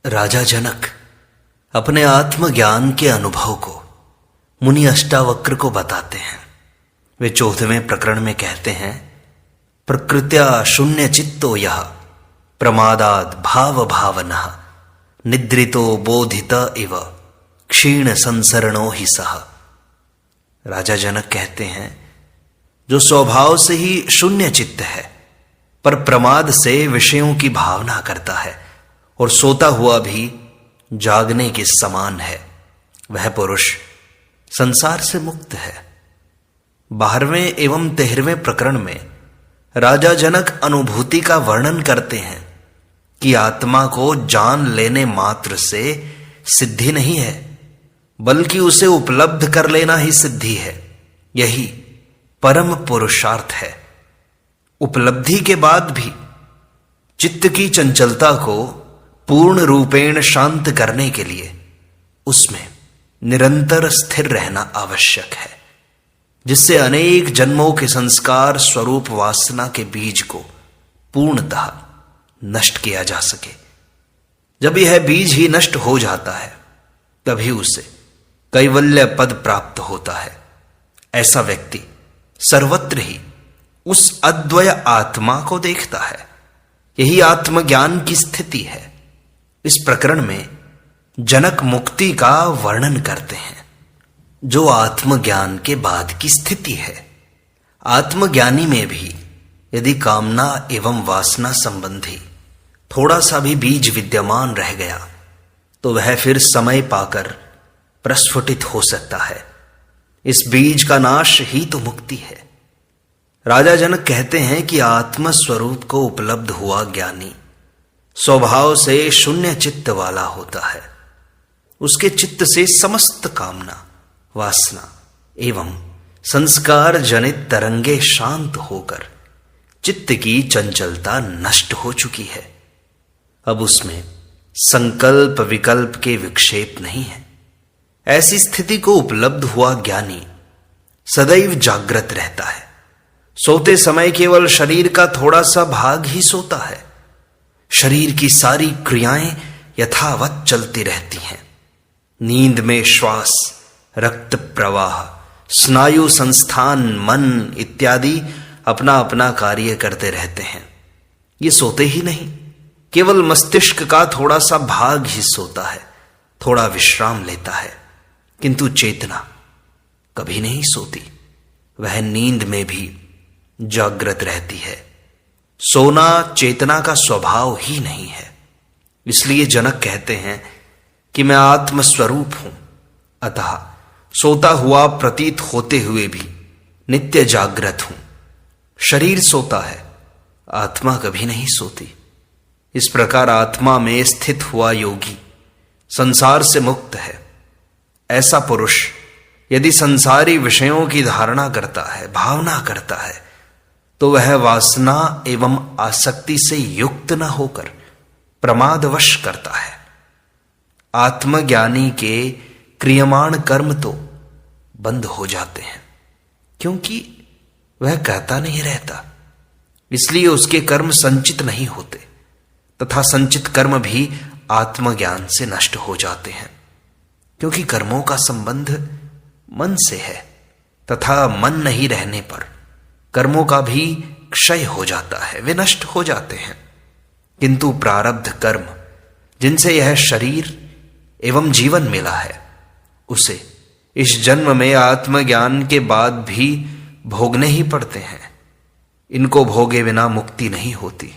राजा जनक अपने आत्मज्ञान के अनुभव को मुनि अष्टावक्र को बताते हैं। वे 14वें प्रकरण में कहते हैं, प्रकृत्या शून्य चित्तो यह प्रमादाद भाव भावनः निद्रितो बोधित इव क्षीण संसरणो ही सह। राजा जनक कहते हैं, जो स्वभाव से ही शून्य चित्त है पर प्रमाद से विषयों की भावना करता है और सोता हुआ भी जागने के समान है, वह पुरुष संसार से मुक्त है। 12वें एवं 13वें प्रकरण में राजा जनक अनुभूति का वर्णन करते हैं कि आत्मा को जान लेने मात्र से सिद्धि नहीं है, बल्कि उसे उपलब्ध कर लेना ही सिद्धि है। यही परम पुरुषार्थ है। उपलब्धि के बाद भी चित्त की चंचलता को पूर्ण रूपेण शांत करने के लिए उसमें निरंतर स्थिर रहना आवश्यक है, जिससे अनेक जन्मों के संस्कार स्वरूप वासना के बीज को पूर्णतः नष्ट किया जा सके। जब यह बीज ही नष्ट हो जाता है तभी उसे कैवल्य पद प्राप्त होता है। ऐसा व्यक्ति सर्वत्र ही उस अद्वय आत्मा को देखता है। यही आत्मज्ञान की स्थिति है। इस प्रकरण में जनक मुक्ति का वर्णन करते हैं, जो आत्मज्ञान के बाद की स्थिति है। आत्मज्ञानी में भी यदि कामना एवं वासना संबंधी थोड़ा सा भी बीज विद्यमान रह गया तो वह फिर समय पाकर प्रस्फुटित हो सकता है। इस बीज का नाश ही तो मुक्ति है। राजा जनक कहते हैं कि आत्म स्वरूप को उपलब्ध हुआ ज्ञानी स्वभाव से शून्य चित्त वाला होता है। उसके चित्त से समस्त कामना, वासना एवं संस्कार जनित तरंगे शांत होकर चित्त की चंचलता नष्ट हो चुकी है। अब उसमें संकल्प विकल्प के विक्षेप नहीं है। ऐसी स्थिति को उपलब्ध हुआ ज्ञानी सदैव जागृत रहता है। सोते समय केवल शरीर का थोड़ा सा भाग ही सोता है। शरीर की सारी क्रियाएं यथावत चलती रहती हैं। नींद में श्वास, रक्त प्रवाह, स्नायु संस्थान, मन इत्यादि अपना अपना कार्य करते रहते हैं। ये सोते ही नहीं, केवल मस्तिष्क का थोड़ा सा भाग ही सोता है, थोड़ा विश्राम लेता है, किंतु चेतना कभी नहीं सोती। वह नींद में भी जागृत रहती है। सोना चेतना का स्वभाव ही नहीं है। इसलिए जनक कहते हैं कि मैं आत्मस्वरूप हूं, अतः सोता हुआ प्रतीत होते हुए भी नित्य जागृत हूं। शरीर सोता है, आत्मा कभी नहीं सोती। इस प्रकार आत्मा में स्थित हुआ योगी संसार से मुक्त है। ऐसा पुरुष यदि संसारी विषयों की धारणा करता है, भावना करता है, तो वह वासना एवं आसक्ति से युक्त न होकर प्रमादवश करता है। आत्मज्ञानी के क्रियमाण कर्म तो बंद हो जाते हैं, क्योंकि वह कहता नहीं रहता, इसलिए उसके कर्म संचित नहीं होते तथा संचित कर्म भी आत्मज्ञान से नष्ट हो जाते हैं। क्योंकि कर्मों का संबंध मन से है तथा मन नहीं रहने पर कर्मों का भी क्षय हो जाता है, वे नष्ट हो जाते हैं। किंतु प्रारब्ध कर्म जिनसे यह शरीर एवं जीवन मिला है, उसे इस जन्म में आत्मज्ञान के बाद भी भोगने ही पड़ते हैं। इनको भोगे बिना मुक्ति नहीं होती।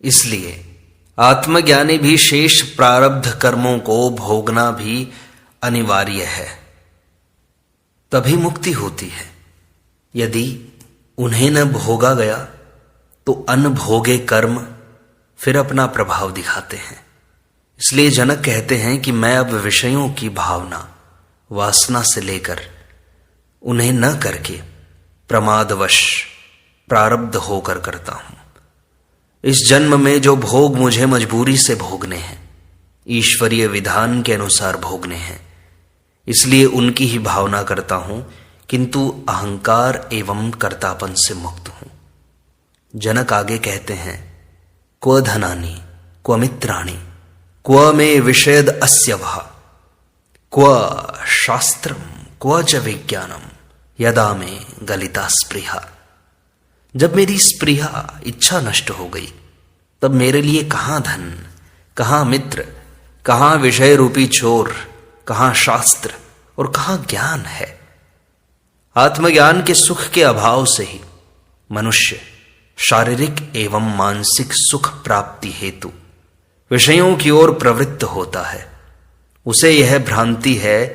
इसलिए आत्मज्ञानी भी शेष प्रारब्ध कर्मों को भोगना भी अनिवार्य है, तभी मुक्ति होती है। यदि उन्हें न भोगा गया तो अनभोगे कर्म फिर अपना प्रभाव दिखाते हैं। इसलिए जनक कहते हैं कि मैं अब विषयों की भावना, वासना से लेकर उन्हें न करके प्रमादवश प्रारब्ध होकर करता हूं। इस जन्म में जो भोग मुझे मजबूरी से भोगने हैं, ईश्वरीय विधान के अनुसार भोगने हैं, इसलिए उनकी ही भावना करता हूं, किंतु अहंकार एवं कर्तापन से मुक्त हूं। जनक आगे कहते हैं, क्व धनानि क्व मित्राणि क्व मे विषयद अस्य वः, क्व शास्त्रम क्व च विज्ञानम यदा में गलिता स्पृहा। जब मेरी स्पृहा इच्छा नष्ट हो गई, तब मेरे लिए कहां धन, कहां मित्र, कहां विषय रूपी चोर, कहां शास्त्र और कहां ज्ञान है। आत्मज्ञान के सुख के अभाव से ही मनुष्य शारीरिक एवं मानसिक सुख प्राप्ति हेतु विषयों की ओर प्रवृत्त होता है। उसे यह भ्रांति है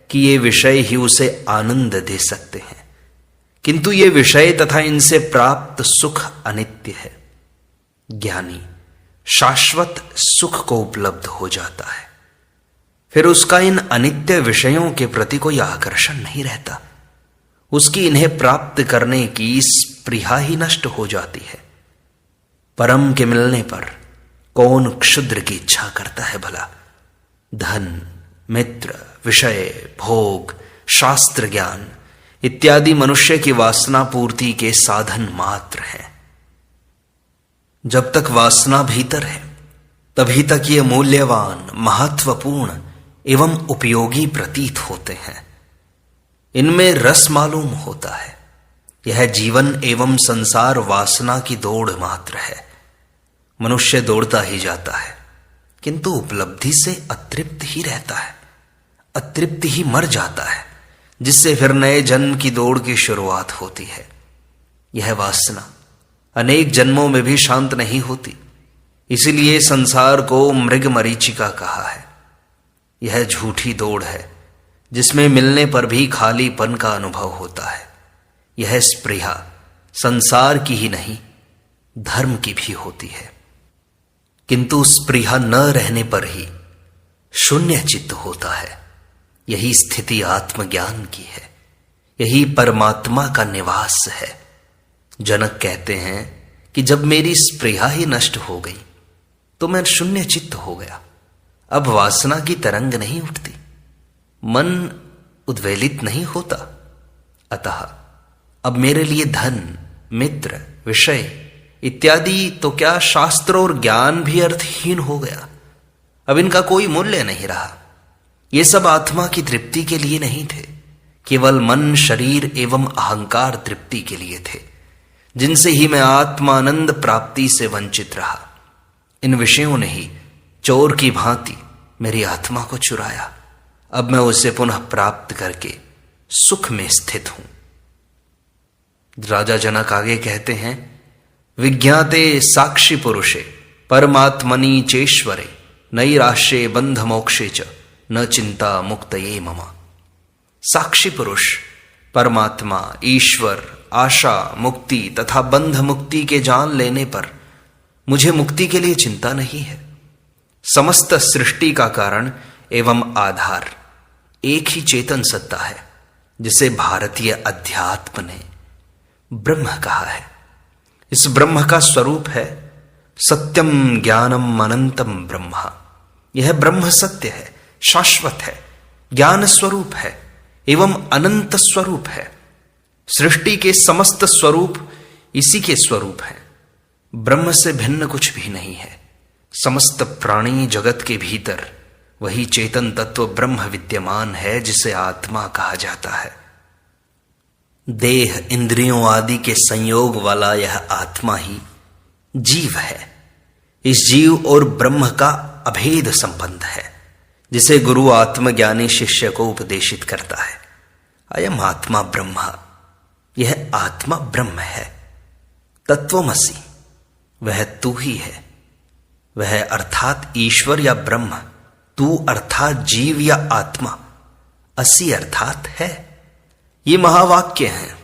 कि ये विषय ही उसे आनंद दे सकते हैं, किंतु ये विषय तथा इनसे प्राप्त सुख अनित्य है। ज्ञानी शाश्वत सुख को उपलब्ध हो जाता है, फिर उसका इन अनित्य विषयों के प्रति कोई आकर्षण नहीं रहता। उसकी इन्हें प्राप्त करने की स्पृहा ही नष्ट हो जाती है। परम के मिलने पर कौन क्षुद्र की इच्छा करता है भला। धन, मित्र, विषय, भोग, शास्त्र ज्ञान इत्यादि मनुष्य की वासना पूर्ति के साधन मात्र हैं। जब तक वासना भीतर है, तभी तक ये मूल्यवान, महत्वपूर्ण एवं उपयोगी प्रतीत होते हैं। इनमें रस मालूम होता है। यह जीवन एवं संसार वासना की दौड़ मात्र है। मनुष्य दौड़ता ही जाता है, किंतु उपलब्धि से अतृप्त ही रहता है, अतृप्त ही मर जाता है, जिससे फिर नए जन्म की दौड़ की शुरुआत होती है। यह वासना अनेक जन्मों में भी शांत नहीं होती, इसलिए संसार को मृग मरीचिका कहा है। यह झूठी दौड़ है, जिसमें मिलने पर भी खालीपन का अनुभव होता है। यह स्पृहा संसार की ही नहीं, धर्म की भी होती है, किंतु स्पृहा न रहने पर ही शून्य चित्त होता है। यही स्थिति आत्मज्ञान की है, यही परमात्मा का निवास है। जनक कहते हैं कि जब मेरी स्पृहा ही नष्ट हो गई, तो मैं शून्य चित्त हो गया। अब वासना की तरंग नहीं उठती, मन उद्वेलित नहीं होता। अतः अब मेरे लिए धन, मित्र, विषय इत्यादि तो क्या शास्त्र और ज्ञान भी अर्थहीन हो गया। अब इनका कोई मूल्य नहीं रहा। ये सब आत्मा की तृप्ति के लिए नहीं थे, केवल मन, शरीर एवं अहंकार तृप्ति के लिए थे, जिनसे ही मैं आत्मानंद प्राप्ति से वंचित रहा। इन विषयों ने ही चोर की भांति मेरी आत्मा को चुराया। अब मैं उसे पुनः प्राप्त करके सुख में स्थित हूं। राजा जनक आगे कहते हैं, विज्ञाते साक्षी पुरुषे परमात्मनि चेश्वरे नैराश्ये बंध मोक्षे च न चिंता मुक्तये मम। साक्षी पुरुष परमात्मा, ईश्वर, आशा, मुक्ति तथा बंध मुक्ति के जान लेने पर मुझे मुक्ति के लिए चिंता नहीं है। समस्त सृष्टि का कारण एवं आधार एक ही चेतन सत्ता है, जिसे भारतीय अध्यात्म ने ब्रह्म कहा है। इस ब्रह्म का स्वरूप है सत्यम ज्ञानम अनंतम ब्रह्म। यह ब्रह्म सत्य है, शाश्वत है, ज्ञान स्वरूप है एवं अनंत स्वरूप है। सृष्टि के समस्त स्वरूप इसी के स्वरूप हैं। ब्रह्म से भिन्न कुछ भी नहीं है। समस्त प्राणी जगत के भीतर वही चेतन तत्व ब्रह्म विद्यमान है, जिसे आत्मा कहा जाता है। देह, इंद्रियों आदि के संयोग वाला यह आत्मा ही जीव है। इस जीव और ब्रह्म का अभेद संबंध है, जिसे गुरु आत्मज्ञानी शिष्य को उपदेशित करता है। अयम आत्मा ब्रह्म, यह आत्मा ब्रह्म है। तत्वमसि, वह तू ही है। वह अर्थात ईश्वर या ब्रह्म, तू अर्थात जीव या आत्मा, असि अर्थात है। ये महावाक्य हैं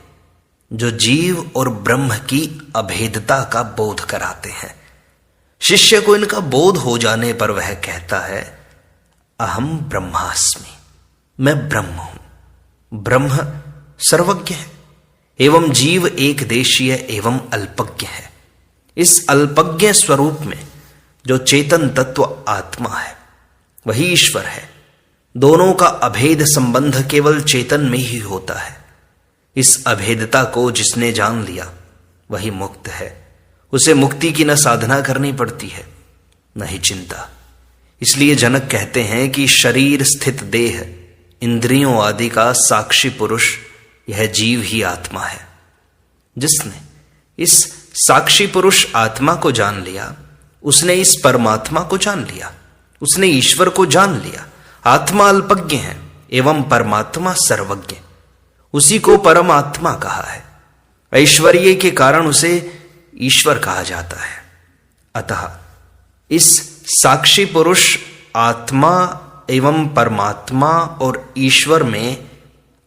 जो जीव और ब्रह्म की अभेदता का बोध कराते हैं। शिष्य को इनका बोध हो जाने पर वह कहता है, अहम ब्रह्मास्मि, मैं ब्रह्म हूं। ब्रह्म सर्वज्ञ है एवं जीव एक देशीय एवं अल्पज्ञ है। इस अल्पज्ञ स्वरूप में जो चेतन तत्व आत्मा है, वही ईश्वर है। दोनों का अभेद संबंध केवल चेतन में ही होता है। इस अभेदता को जिसने जान लिया वही मुक्त है। उसे मुक्ति की न साधना करनी पड़ती है, न ही चिंता। इसलिए जनक कहते हैं कि शरीर स्थित देह, इंद्रियों आदि का साक्षी पुरुष यह जीव ही आत्मा है। जिसने इस साक्षी पुरुष आत्मा को जान लिया, उसने इस परमात्मा को जान लिया, उसने ईश्वर को जान लिया। आत्मा अल्पज्ञ है एवं परमात्मा सर्वज्ञ, उसी को परमात्मा कहा है। ऐश्वर्य के कारण उसे ईश्वर कहा जाता है। अतः इस साक्षी पुरुष आत्मा एवं परमात्मा और ईश्वर में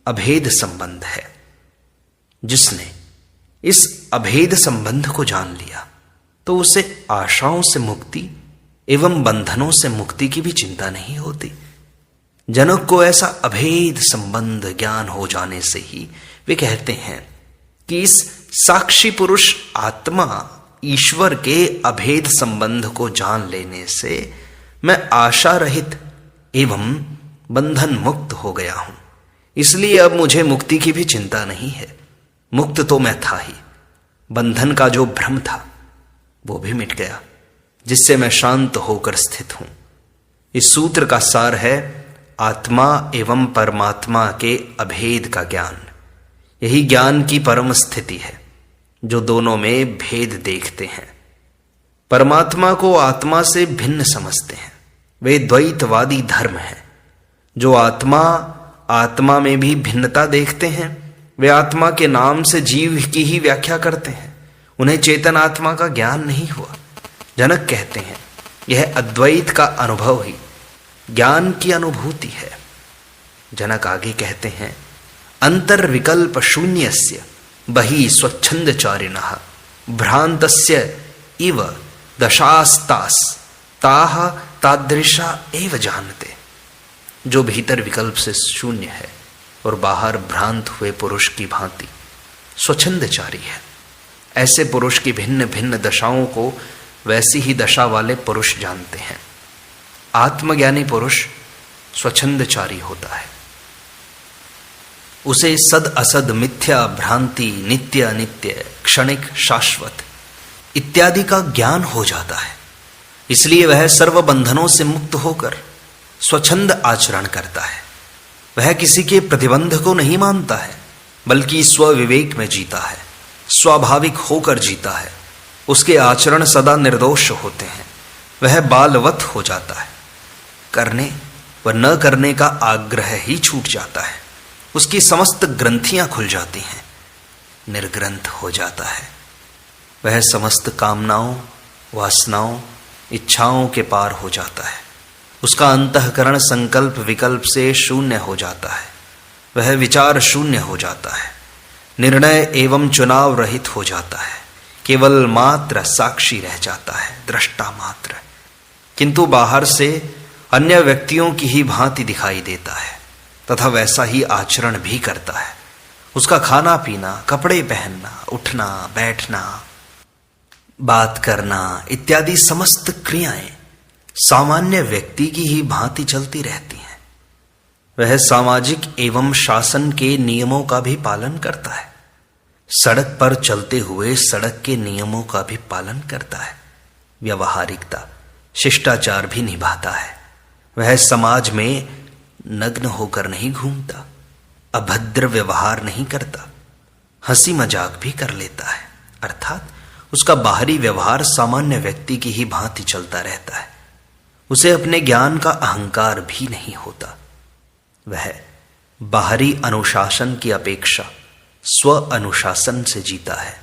अभेद संबंध है। जिसने इस अभेद संबंध को जान लिया तो उसे आशाओं से मुक्ति एवं बंधनों से मुक्ति की भी चिंता नहीं होती। जनक को ऐसा अभेद संबंध ज्ञान हो जाने से ही वे कहते हैं कि इस साक्षी पुरुष आत्मा ईश्वर के अभेद संबंध को जान लेने से मैं आशा रहित एवं बंधन मुक्त हो गया हूं। इसलिए अब मुझे मुक्ति की भी चिंता नहीं है। मुक्त तो मैं था ही, बंधन का जो भ्रम था वो भी मिट गया, जिससे मैं शांत होकर स्थित हूं। इस सूत्र का सार है आत्मा एवं परमात्मा के अभेद का ज्ञान। यही ज्ञान की परम स्थिति है, जो दोनों में भेद देखते हैं। परमात्मा को आत्मा से भिन्न समझते हैं, वे द्वैतवादी धर्म हैं। जो आत्मा में भी भिन्नता देखते हैं, वे आत्मा के नाम से जीव की ही व्याख्या करते हैं। उन्हें चेतन आत्मा का ज्ञान नहीं हुआ। जनक कहते हैं यह अद्वैत का अनुभव ही ज्ञान की अनुभूति है। जनक आगे कहते हैं अंतर्विकल्प शून्यस्य बहि स्वच्छंदचारिणः भ्रांतस्य इव दशास्तास ताह तादृशा एव जानते। जो भीतर विकल्प से शून्य है और बाहर भ्रांत हुए पुरुष की भांति स्वच्छंदचारी है, ऐसे पुरुष की भिन्न भिन्न दशाओं को वैसी ही दशा वाले पुरुष जानते हैं। आत्मज्ञानी पुरुष स्वच्छंदचारी होता है। उसे सद असद, मिथ्या, भ्रांति, नित्य अनित्य, क्षणिक, शाश्वत इत्यादि का ज्ञान हो जाता है। इसलिए वह सर्व बंधनों से मुक्त होकर स्वच्छंद आचरण करता है। वह किसी के प्रतिबंध को नहीं मानता है, बल्कि स्वविवेक में जीता है, स्वाभाविक होकर जीता है। उसके आचरण सदा निर्दोष होते हैं। वह बालवत हो जाता है। करने व न करने का आग्रह ही छूट जाता है। उसकी समस्त ग्रंथियां खुल जाती हैं, निर्ग्रंथ हो जाता है। वह समस्त कामनाओं, वासनाओं, इच्छाओं के पार हो जाता है। उसका अंतःकरण संकल्प विकल्प से शून्य हो जाता है। वह विचार शून्य हो जाता है। निर्णय एवं चुनाव रहित हो जाता है। केवल मात्र साक्षी रह जाता है, दृष्टा मात्र। किंतु बाहर से अन्य व्यक्तियों की ही भांति दिखाई देता है तथा वैसा ही आचरण भी करता है। उसका खाना पीना, कपड़े पहनना, उठना बैठना, बात करना इत्यादि समस्त क्रियाएं सामान्य व्यक्ति की ही भांति चलती रहती हैं। वह सामाजिक एवं शासन के नियमों का भी पालन करता है। सड़क पर चलते हुए सड़क के नियमों का भी पालन करता है। व्यवहारिकता, शिष्टाचार भी निभाता है। वह समाज में नग्न होकर नहीं घूमता, अभद्र व्यवहार नहीं करता, हंसी मजाक भी कर लेता है। अर्थात उसका बाहरी व्यवहार सामान्य व्यक्ति की ही भांति चलता रहता है। उसे अपने ज्ञान का अहंकार भी नहीं होता। वह बाहरी अनुशासन की अपेक्षा स्व अनुशासन से जीता है,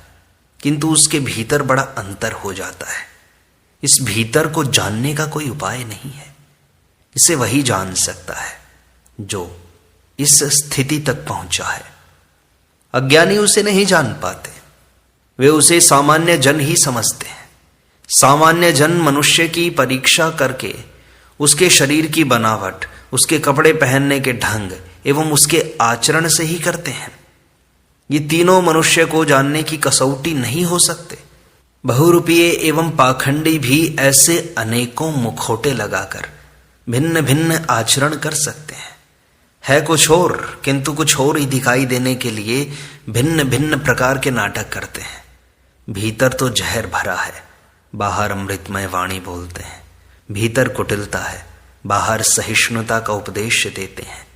किंतु उसके भीतर बड़ा अंतर हो जाता है। इस भीतर को जानने का कोई उपाय नहीं है। इसे वही जान सकता है जो इस स्थिति तक पहुंचा है। अज्ञानी उसे नहीं जान पाते। वे उसे सामान्य जन ही समझते हैं। सामान्य जन मनुष्य की परीक्षा करके उसके शरीर की बनावट, उसके कपड़े पहनने के ढंग एवं उसके आचरण से ही करते हैं। ये तीनों मनुष्य को जानने की कसौटी नहीं हो सकते। बहुरूपीय एवं पाखंडी भी ऐसे अनेकों मुखौटे लगाकर भिन्न भिन्न आचरण कर सकते हैं। है कुछ और, किंतु कुछ और ही दिखाई देने के लिए भिन्न भिन्न प्रकार के नाटक करते हैं। भीतर तो जहर भरा है, बाहर अमृतमय वाणी बोलते हैं। भीतर कुटिलता है, बाहर सहिष्णुता का उपदेश देते हैं।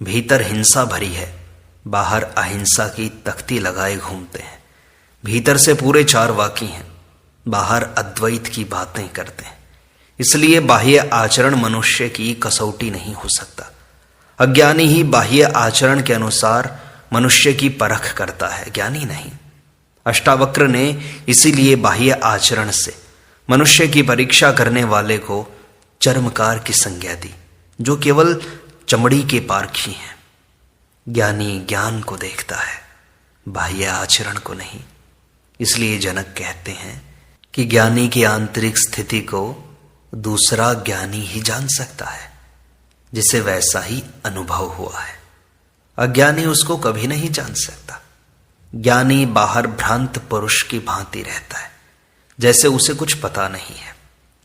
भीतर हिंसा भरी है, बाहर अहिंसा की तख्ती लगाए घूमते हैं। भीतर से पूरे चारवाकी हैं, बाहर अद्वैत की बातें करते हैं। इसलिए बाह्य आचरण मनुष्य की कसौटी नहीं हो सकता। अज्ञानी ही बाह्य आचरण के अनुसार मनुष्य की परख करता है, ज्ञानी नहीं। अष्टावक्र ने इसीलिए बाह्य आचरण से मनुष्य की परीक्षा करने वाले को चर्मकार की संज्ञा दी, जो केवल चमड़ी के पारखी हैं। ज्ञानी ज्ञान को देखता है, बाह्य आचरण को नहीं। इसलिए जनक कहते हैं कि ज्ञानी की आंतरिक स्थिति को दूसरा ज्ञानी ही जान सकता है, जिसे वैसा ही अनुभव हुआ है। अज्ञानी उसको कभी नहीं जान सकता। ज्ञानी बाहर भ्रांत पुरुष की भांति रहता है, जैसे उसे कुछ पता नहीं है।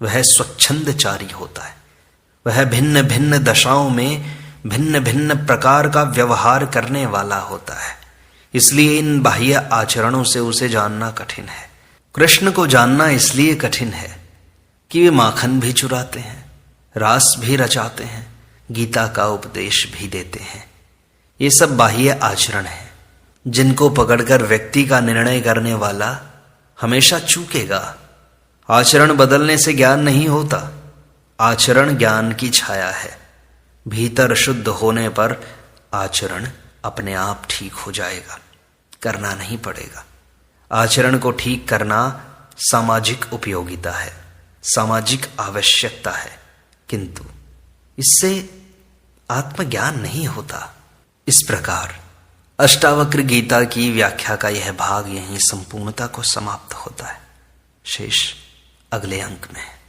वह स्वच्छंदचारी होता है। वह भिन्न भिन्न दशाओं में भिन्न भिन्न प्रकार का व्यवहार करने वाला होता है। इसलिए इन बाह्य आचरणों से उसे जानना कठिन है। कृष्ण को जानना इसलिए कठिन है कि वे माखन भी चुराते हैं, रास भी रचाते हैं, गीता का उपदेश भी देते हैं। ये सब बाह्य आचरण है, जिनको पकड़कर व्यक्ति का निर्णय करने वाला हमेशा चूकेगा। आचरण बदलने से ज्ञान नहीं होता। आचरण ज्ञान की छाया है। भीतर शुद्ध होने पर आचरण अपने आप ठीक हो जाएगा, करना नहीं पड़ेगा। आचरण को ठीक करना सामाजिक उपयोगिता है, सामाजिक आवश्यकता है, किंतु इससे आत्मज्ञान नहीं होता। इस प्रकार अष्टावक्र गीता की व्याख्या का यह भाग यहीं संपूर्णता को समाप्त होता है। शेष अगले अंक में।